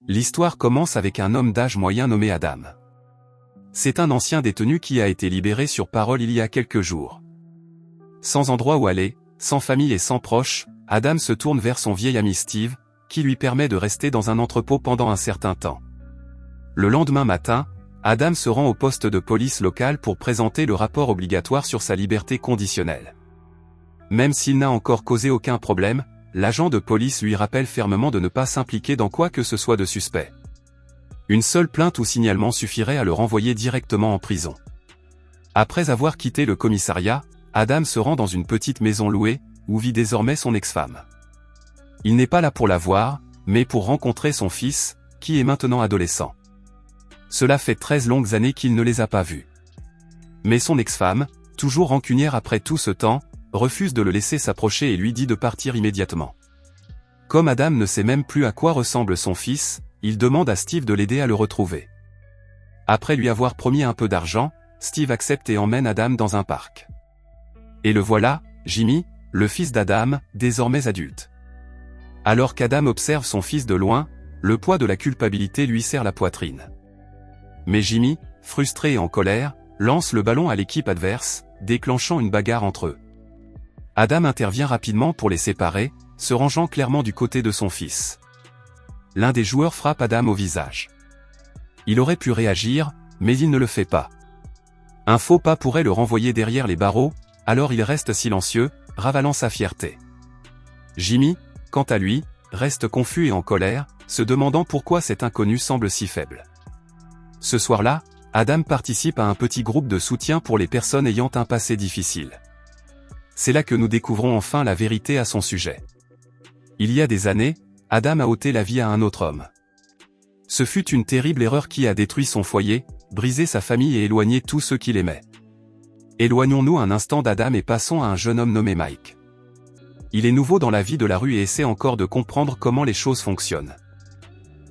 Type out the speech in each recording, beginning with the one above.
L'histoire commence avec un homme d'âge moyen nommé Adam. C'est un ancien détenu qui a été libéré sur parole il y a quelques jours. Sans endroit où aller, sans famille et sans proches, Adam se tourne vers son vieil ami Steve, qui lui permet de rester dans un entrepôt pendant un certain temps. Le lendemain matin, Adam se rend au poste de police local pour présenter le rapport obligatoire sur sa liberté conditionnelle. Même s'il n'a encore causé aucun problème, l'agent de police lui rappelle fermement de ne pas s'impliquer dans quoi que ce soit de suspect. Une seule plainte ou signalement suffirait à le renvoyer directement en prison. Après avoir quitté le commissariat, Adam se rend dans une petite maison louée, où vit désormais son ex-femme. Il n'est pas là pour la voir, mais pour rencontrer son fils, qui est maintenant adolescent. Cela fait 13 longues années qu'il ne les a pas vus. Mais son ex-femme, toujours rancunière après tout ce temps, refuse de le laisser s'approcher et lui dit de partir immédiatement. Comme Adam ne sait même plus à quoi ressemble son fils, il demande à Steve de l'aider à le retrouver. Après lui avoir promis un peu d'argent, Steve accepte et emmène Adam dans un parc. Et le voilà, Jimmy, le fils d'Adam, désormais adulte. Alors qu'Adam observe son fils de loin, le poids de la culpabilité lui serre la poitrine. Mais Jimmy, frustré et en colère, lance le ballon à l'équipe adverse, déclenchant une bagarre entre eux. Adam intervient rapidement pour les séparer, se rangeant clairement du côté de son fils. L'un des joueurs frappe Adam au visage. Il aurait pu réagir, mais il ne le fait pas. Un faux pas pourrait le renvoyer derrière les barreaux, alors il reste silencieux, ravalant sa fierté. Jimmy, quant à lui, reste confus et en colère, se demandant pourquoi cet inconnu semble si faible. Ce soir-là, Adam participe à un petit groupe de soutien pour les personnes ayant un passé difficile. C'est là que nous découvrons enfin la vérité à son sujet. Il y a des années, Adam a ôté la vie à un autre homme. Ce fut une terrible erreur qui a détruit son foyer, brisé sa famille et éloigné tous ceux qu'il aimait. Éloignons-nous un instant d'Adam et passons à un jeune homme nommé Mike. Il est nouveau dans la vie de la rue et essaie encore de comprendre comment les choses fonctionnent.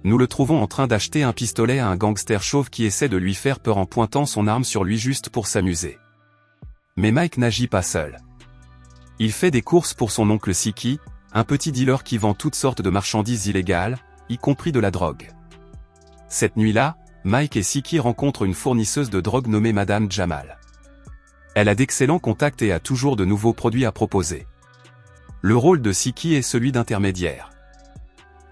Nous le trouvons en train d'acheter un pistolet à un gangster chauve qui essaie de lui faire peur en pointant son arme sur lui juste pour s'amuser. Mais Mike n'agit pas seul. Il fait des courses pour son oncle Siki, un petit dealer qui vend toutes sortes de marchandises illégales, y compris de la drogue. Cette nuit-là, Mike et Siki rencontrent une fournisseuse de drogue nommée Madame Jamal. Elle a d'excellents contacts et a toujours de nouveaux produits à proposer. Le rôle de Siki est celui d'intermédiaire.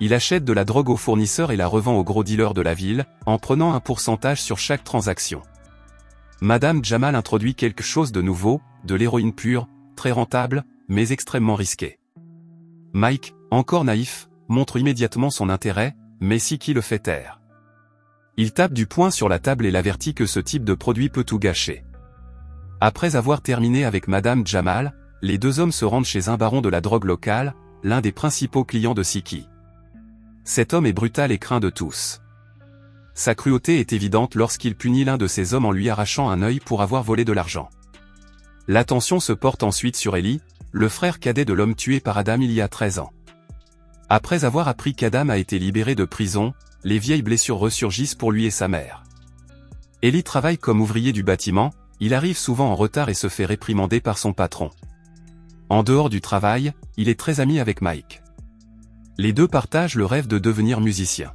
Il achète de la drogue aux fournisseurs et la revend aux gros dealers de la ville, en prenant un pourcentage sur chaque transaction. Madame Jamal introduit quelque chose de nouveau, de l'héroïne pure, très rentable, mais extrêmement risquée. Mike, encore naïf, montre immédiatement son intérêt, mais Siki le fait taire. Il tape du poing sur la table et l'avertit que ce type de produit peut tout gâcher. Après avoir terminé avec Madame Jamal, les deux hommes se rendent chez un baron de la drogue locale, l'un des principaux clients de Siki. Cet homme est brutal et craint de tous. Sa cruauté est évidente lorsqu'il punit l'un de ses hommes en lui arrachant un œil pour avoir volé de l'argent. L'attention se porte ensuite sur Ellie, le frère cadet de l'homme tué par Adam il y a 13 ans. Après avoir appris qu'Adam a été libéré de prison, les vieilles blessures ressurgissent pour lui et sa mère. Ellie travaille comme ouvrier du bâtiment, il arrive souvent en retard et se fait réprimander par son patron. En dehors du travail, il est très ami avec Mike. Les deux partagent le rêve de devenir musiciens.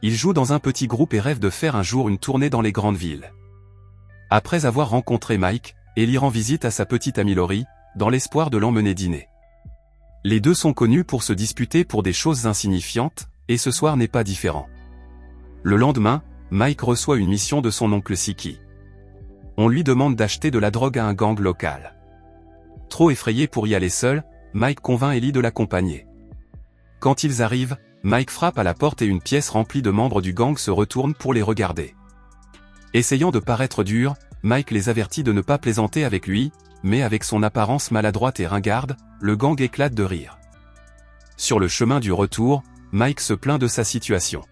Ils jouent dans un petit groupe et rêvent de faire un jour une tournée dans les grandes villes. Après avoir rencontré Mike, Ellie rend visite à sa petite amie Laurie, dans l'espoir de l'emmener dîner. Les deux sont connus pour se disputer pour des choses insignifiantes, et ce soir n'est pas différent. Le lendemain, Mike reçoit une mission de son oncle Siki. On lui demande d'acheter de la drogue à un gang local. Trop effrayé pour y aller seul, Mike convainc Ellie de l'accompagner. Quand ils arrivent, Mike frappe à la porte et une pièce remplie de membres du gang se retourne pour les regarder. Essayant de paraître dur, Mike les avertit de ne pas plaisanter avec lui, mais avec son apparence maladroite et ringarde, le gang éclate de rire. Sur le chemin du retour, Mike se plaint de sa situation.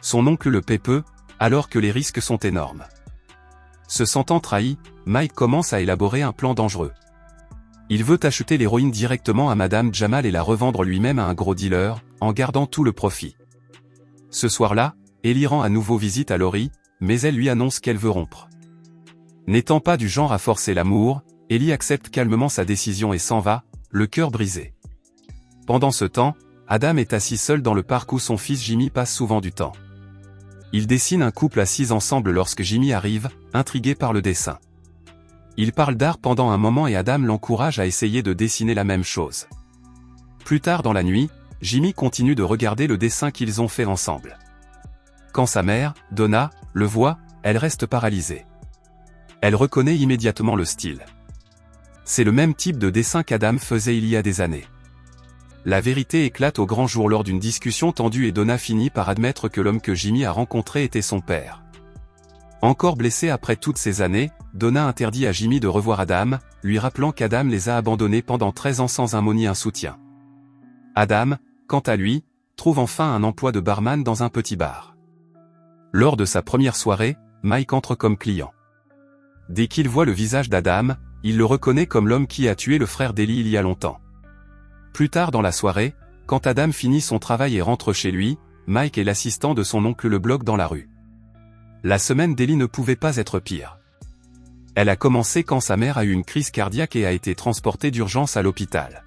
Son oncle le paie peu, alors que les risques sont énormes. Se sentant trahi, Mike commence à élaborer un plan dangereux. Il veut acheter l'héroïne directement à Madame Jamal et la revendre lui-même à un gros dealer, en gardant tout le profit. Ce soir-là, Ellie rend à nouveau visite à Laurie, mais elle lui annonce qu'elle veut rompre. N'étant pas du genre à forcer l'amour, Ellie accepte calmement sa décision et s'en va, le cœur brisé. Pendant ce temps, Adam est assis seul dans le parc où son fils Jimmy passe souvent du temps. Il dessine un couple assis ensemble lorsque Jimmy arrive, intrigué par le dessin. Il parle d'art pendant un moment et Adam l'encourage à essayer de dessiner la même chose. Plus tard dans la nuit, Jimmy continue de regarder le dessin qu'ils ont fait ensemble. Quand sa mère, Donna, le voit, elle reste paralysée. Elle reconnaît immédiatement le style. C'est le même type de dessin qu'Adam faisait il y a des années. La vérité éclate au grand jour lors d'une discussion tendue et Donna finit par admettre que l'homme que Jimmy a rencontré était son père. Encore blessé après toutes ces années, Donna interdit à Jimmy de revoir Adam, lui rappelant qu'Adam les a abandonnés pendant 13 ans sans un mot ni un soutien. Adam, quant à lui, trouve enfin un emploi de barman dans un petit bar. Lors de sa première soirée, Mike entre comme client. Dès qu'il voit le visage d'Adam, il le reconnaît comme l'homme qui a tué le frère d'Ellie il y a longtemps. Plus tard dans la soirée, quand Adam finit son travail et rentre chez lui, Mike et l'assistant de son oncle le bloquent dans la rue. La semaine d'Ellie ne pouvait pas être pire. Elle a commencé quand sa mère a eu une crise cardiaque et a été transportée d'urgence à l'hôpital.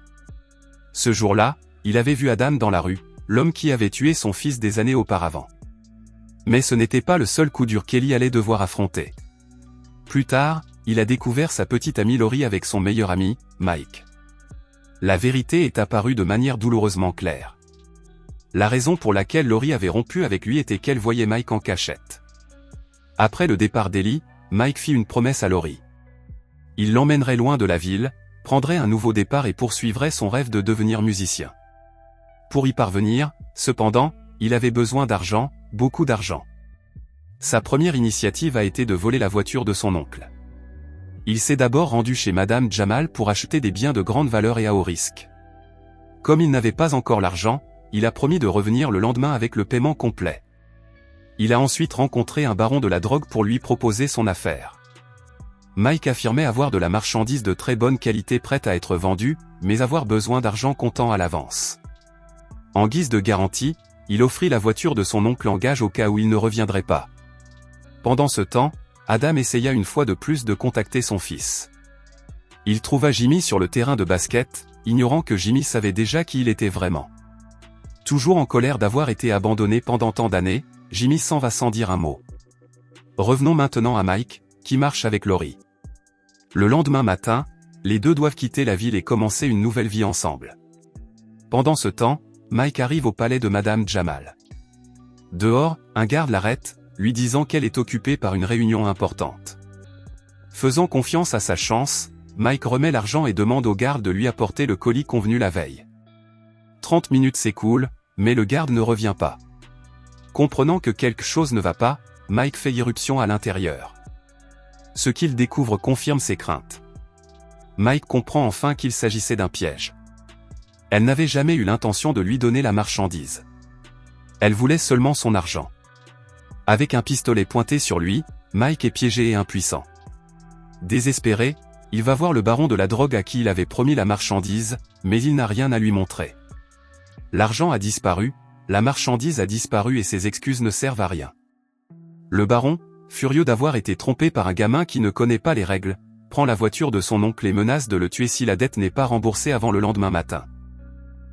Ce jour-là, il avait vu Adam dans la rue, l'homme qui avait tué son fils des années auparavant. Mais ce n'était pas le seul coup dur qu'Ellie allait devoir affronter. Plus tard, il a découvert sa petite amie Laurie avec son meilleur ami, Mike. La vérité est apparue de manière douloureusement claire. La raison pour laquelle Laurie avait rompu avec lui était qu'elle voyait Mike en cachette. Après le départ d'Ellie, Mike fit une promesse à Laurie. Il l'emmènerait loin de la ville, prendrait un nouveau départ et poursuivrait son rêve de devenir musicien. Pour y parvenir, cependant, il avait besoin d'argent, beaucoup d'argent. Sa première initiative a été de voler la voiture de son oncle. Il s'est d'abord rendu chez Madame Jamal pour acheter des biens de grande valeur et à haut risque. Comme il n'avait pas encore l'argent, il a promis de revenir le lendemain avec le paiement complet. Il a ensuite rencontré un baron de la drogue pour lui proposer son affaire. Mike affirmait avoir de la marchandise de très bonne qualité prête à être vendue, mais avoir besoin d'argent comptant à l'avance. En guise de garantie, il offrit la voiture de son oncle en gage au cas où il ne reviendrait pas. Pendant ce temps, Adam essaya une fois de plus de contacter son fils. Il trouva Jimmy sur le terrain de basket, ignorant que Jimmy savait déjà qui il était vraiment. Toujours en colère d'avoir été abandonné pendant tant d'années, Jimmy s'en va sans dire un mot. Revenons maintenant à Mike, qui marche avec Laurie. Le lendemain matin, les deux doivent quitter la ville et commencer une nouvelle vie ensemble. Pendant ce temps, Mike arrive au palais de Madame Jamal. Dehors, un garde l'arrête, lui disant qu'elle est occupée par une réunion importante. Faisant confiance à sa chance, Mike remet l'argent et demande au garde de lui apporter le colis convenu la veille. 30 minutes s'écoulent, mais le garde ne revient pas. Comprenant que quelque chose ne va pas, Mike fait irruption à l'intérieur. Ce qu'il découvre confirme ses craintes. Mike comprend enfin qu'il s'agissait d'un piège. Elle n'avait jamais eu l'intention de lui donner la marchandise. Elle voulait seulement son argent. Avec un pistolet pointé sur lui, Mike est piégé et impuissant. Désespéré, il va voir le baron de la drogue à qui il avait promis la marchandise, mais il n'a rien à lui montrer. L'argent a disparu, la marchandise a disparu et ses excuses ne servent à rien. Le baron, furieux d'avoir été trompé par un gamin qui ne connaît pas les règles, prend la voiture de son oncle et menace de le tuer si la dette n'est pas remboursée avant le lendemain matin.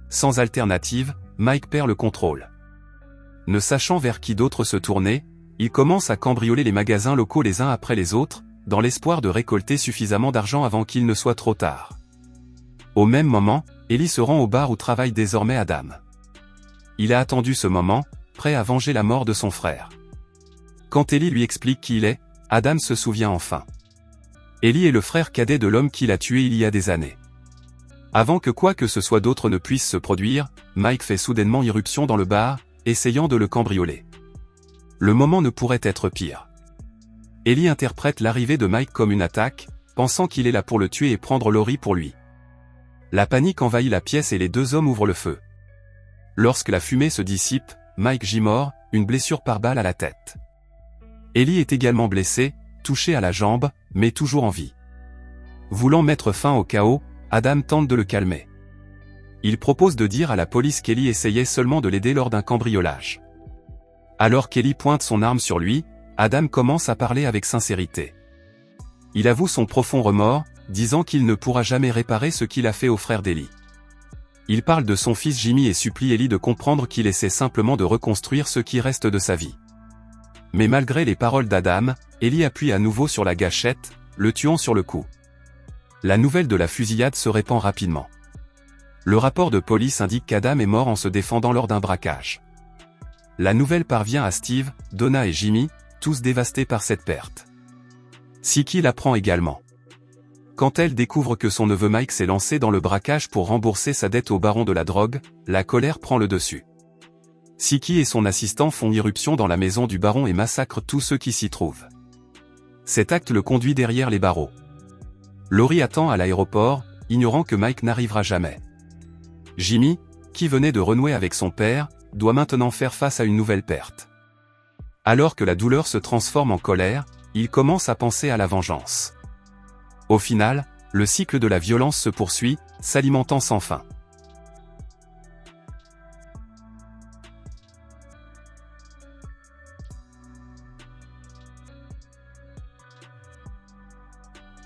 Sans alternative, Mike perd le contrôle. Ne sachant vers qui d'autre se tourner, il commence à cambrioler les magasins locaux les uns après les autres, dans l'espoir de récolter suffisamment d'argent avant qu'il ne soit trop tard. Au même moment, Ellie se rend au bar où travaille désormais Adam. Il a attendu ce moment, prêt à venger la mort de son frère. Quand Ellie lui explique qui il est, Adam se souvient enfin. Ellie est le frère cadet de l'homme qui l'a tué il y a des années. Avant que quoi que ce soit d'autre ne puisse se produire, Mike fait soudainement irruption dans le bar, essayant de le cambrioler. Le moment ne pourrait être pire. Ellie interprète l'arrivée de Mike comme une attaque, pensant qu'il est là pour le tuer et prendre Laurie pour lui. La panique envahit la pièce et les deux hommes ouvrent le feu. Lorsque la fumée se dissipe, Mike gît mort, une blessure par balle à la tête. Ellie est également blessée, touchée à la jambe, mais toujours en vie. Voulant mettre fin au chaos, Adam tente de le calmer. Il propose de dire à la police qu'Ellie essayait seulement de l'aider lors d'un cambriolage. Alors qu'Ellie pointe son arme sur lui, Adam commence à parler avec sincérité. Il avoue son profond remords, disant qu'il ne pourra jamais réparer ce qu'il a fait au frère d'Ellie. Il parle de son fils Jimmy et supplie Ellie de comprendre qu'il essaie simplement de reconstruire ce qui reste de sa vie. Mais malgré les paroles d'Adam, Ellie appuie à nouveau sur la gâchette, le tuant sur le coup. La nouvelle de la fusillade se répand rapidement. Le rapport de police indique qu'Adam est mort en se défendant lors d'un braquage. La nouvelle parvient à Steve, Donna et Jimmy, tous dévastés par cette perte. Siki l'apprend également. Quand elle découvre que son neveu Mike s'est lancé dans le braquage pour rembourser sa dette au baron de la drogue, la colère prend le dessus. Siki et son assistant font irruption dans la maison du baron et massacrent tous ceux qui s'y trouvent. Cet acte le conduit derrière les barreaux. Laurie attend à l'aéroport, ignorant que Mike n'arrivera jamais. Jimmy, qui venait de renouer avec son père, doit maintenant faire face à une nouvelle perte. Alors que la douleur se transforme en colère, il commence à penser à la vengeance. Au final, le cycle de la violence se poursuit, s'alimentant sans fin.